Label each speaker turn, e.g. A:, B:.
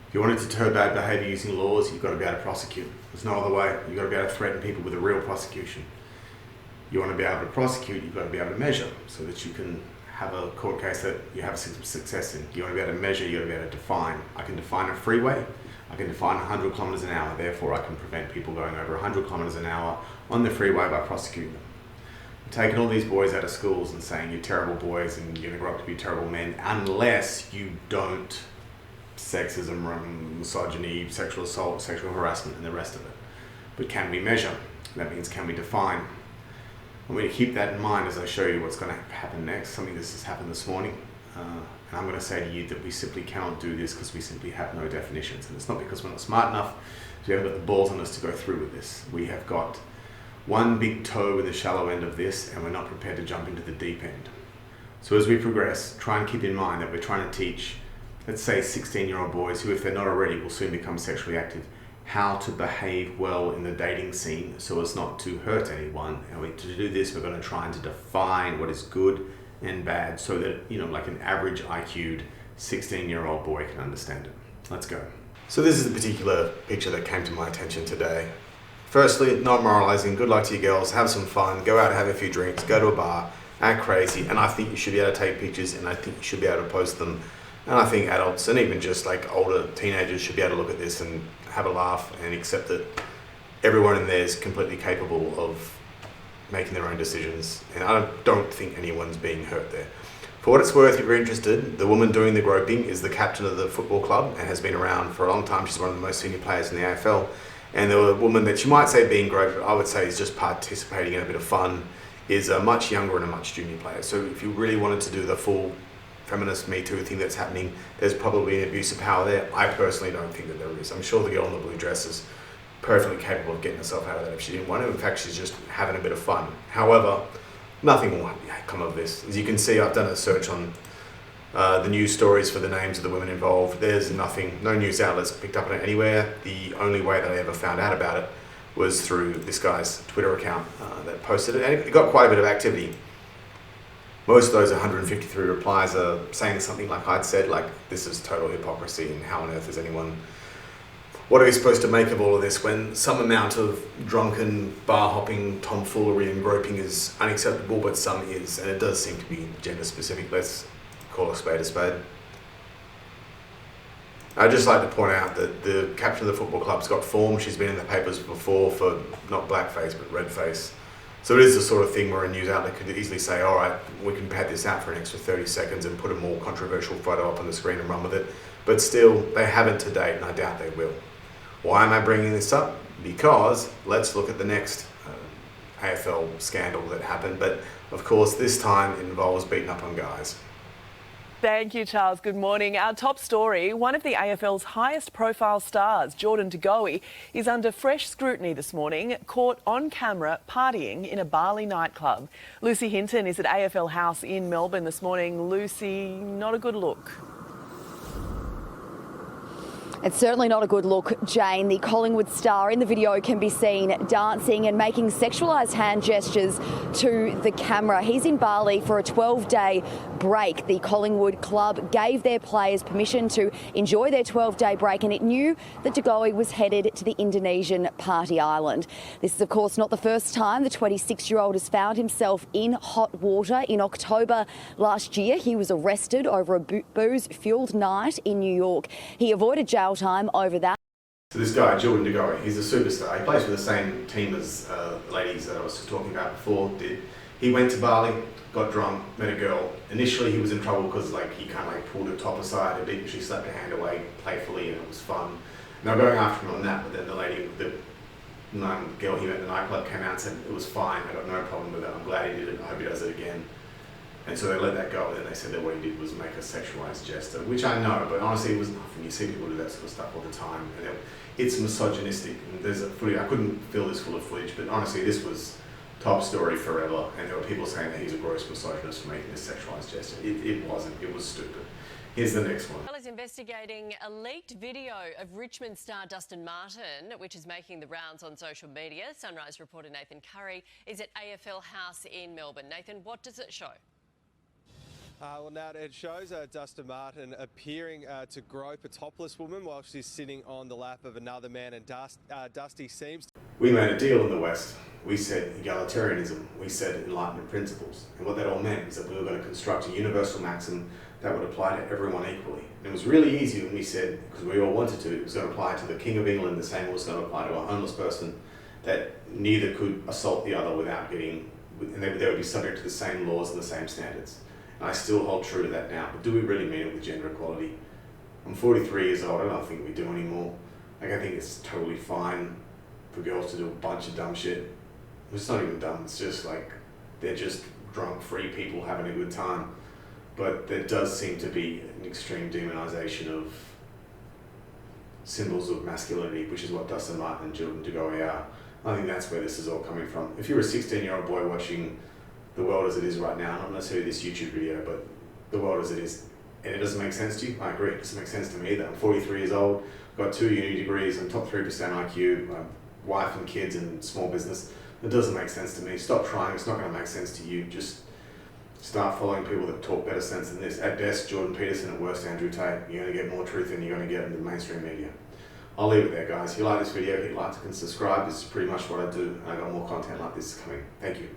A: If you want to deter bad behaviour using laws, you've got to be able to prosecute. There's no other way. You've got to be able to threaten people with a real prosecution. You want to be able to prosecute, you've got to be able to measure so that you can have a court case that you have success in. You want to be able to measure, you've got to be able to define. I can define a freeway, I can define 100 kilometres an hour, therefore I can prevent people going over 100 kilometres an hour on the freeway by prosecuting them. Taking all these boys out of schools and saying you're terrible boys and you're going to grow up to be terrible men unless you don't sexism, misogyny, sexual assault, sexual harassment and the rest of it. But can we measure? That means can we define? I'm going to keep that in mind as I show you what's going to happen next, something that's just happened this morning. And I'm going to say to you that we simply cannot do this because we simply have no definitions. And it's not because we're not smart enough, we haven't got the balls on us to go through with this. We have got one big toe in the shallow end of this and we're not prepared to jump into the deep end. So as we progress, try and keep in mind that we're trying to teach, let's say 16-year-old boys who, if they're not already, will soon become sexually active, how to behave well in the dating scene so as not to hurt anyone. And to do this, we're going to try and to define what is good and bad so that, like an average IQ'd 16-year-old boy can understand it. Let's go. So this is the particular picture that came to my attention today. Firstly, not moralizing, good luck to you girls, have some fun, go out and have a few drinks, go to a bar, act crazy, and I think you should be able to take pictures and I think you should be able to post them. And I think adults and even just like older teenagers should be able to look at this and have a laugh and accept that everyone in there is completely capable of making their own decisions. And I don't think anyone's being hurt there. For what it's worth, if you're interested, the woman doing the groping is the captain of the football club and has been around for a long time. She's one of the most senior players in the AFL. And the woman that you might say being groped, I would say is just participating in a bit of fun, is a much younger and a much junior player. So if you really wanted to do the full feminist Me Too thing that's happening, there's probably an abuse of power there. I personally don't think that there is. I'm sure the girl in the blue dress is perfectly capable of getting herself out of that if she didn't want to. In fact, she's just having a bit of fun. However, nothing will come of this. As you can see, I've done a search on the news stories for the names of the women involved. There's nothing, no news outlets picked up on it anywhere. The only way that I ever found out about it was through this guy's Twitter account that posted it, and it got quite a bit of activity. Most of those 153 replies are saying something like I'd said, like, this is total hypocrisy and how on earth is anyone, what are we supposed to make of all of this when some amount of drunken, bar-hopping tomfoolery and groping is unacceptable, but some is, and it does seem to be gender-specific. Let's call a spade a spade. I'd just like to point out that the captain of the football club's got form. She's been in the papers before for not blackface, but redface. So it is the sort of thing where a news outlet could easily say, all right, we can pad this out for an extra 30 seconds and put a more controversial photo up on the screen and run with it. But still, they haven't to date, and I doubt they will. Why am I bringing this up? Because let's look at the next AFL scandal that happened. But of course, this time it involves beating up on guys.
B: Thank you, Charles. Good morning. Our top story, one of the AFL's highest profile stars, Jordan De Goey, is under fresh scrutiny this morning, caught on camera partying in a Bali nightclub. Lucy Hinton is at AFL House in Melbourne this morning. Lucy, not a good look.
C: It's certainly not a good look, Jane. The Collingwood star in the video can be seen dancing and making sexualised hand gestures to the camera. He's in Bali for a 12-day break. The Collingwood club gave their players permission to enjoy their 12-day break, and it knew that De Goey was headed to the Indonesian party island. This is, of course, not the first time the 26-year-old has found himself in hot water. In October last year, he was arrested over a booze-fuelled night in New York. He avoided jail time over that.
A: So this guy, Jordan De Goey, he's a superstar. He plays for the same team as the ladies that I was just talking about before did. He went to Bali, got drunk, met a girl. Initially he was in trouble because he kind of pulled her top aside a bit and she slapped her hand away playfully and it was fun. And they were going after him on that, but then the girl he met in the nightclub came out and said it was fine, I got no problem with it, I'm glad he did it, I hope he does it again. And so they let that go, and then they said that what he did was make a sexualised gesture, which I know, but honestly it was nothing. You see people do that sort of stuff all the time, and it's misogynistic. And there's a footage, I couldn't fill this full of footage, but honestly this was top story forever, and there were people saying that he's a gross misogynist for making this sexualised gesture. It wasn't, it was stupid. Here's the next one.
D: Well, is investigating a leaked video of Richmond star Dustin Martin, which is making the rounds on social media. Sunrise reporter Nathan Curry is at AFL House in Melbourne. Nathan, what does it show?
E: Well, now it shows Dustin Martin appearing to grope a topless woman while she's sitting on the lap of another man, and Dusty seems to...
A: We made a deal in the West. We said egalitarianism, we said Enlightenment principles. And what that all meant is that we were going to construct a universal maxim that would apply to everyone equally. And it was really easy when we said, because we all wanted to, it was going to apply to the King of England the same way it was going to apply to a homeless person, that neither could assault the other without getting, and they would be subject to the same laws and the same standards. And I still hold true to that now, but do we really mean it with gender equality? I'm 43 years old, I don't think we do anymore. Like, I think it's totally fine for girls to do a bunch of dumb shit. It's not even dumb, it's just like, they're just drunk, free people having a good time. But there does seem to be an extreme demonization of symbols of masculinity, which is what Dustin Martin and Jordan De Goey are. I think that's where this is all coming from. If you're a 16-year-old boy watching the world as it is right now, not necessarily this YouTube video, but the world as it is, and it doesn't make sense to you, I agree, it doesn't make sense to me either. I'm 43 years old, got 2 uni degrees, I'm top 3% IQ, my wife and kids and small business. It doesn't make sense to me. Stop trying, it's not going to make sense to you. Just start following people that talk better sense than this. At best, Jordan Peterson, at worst, Andrew Tate. You're going to get more truth than you're going to get in the mainstream media. I'll leave it there, guys. If you like this video, hit like and subscribe. This is pretty much what I do, and I got more content like this coming. Thank you.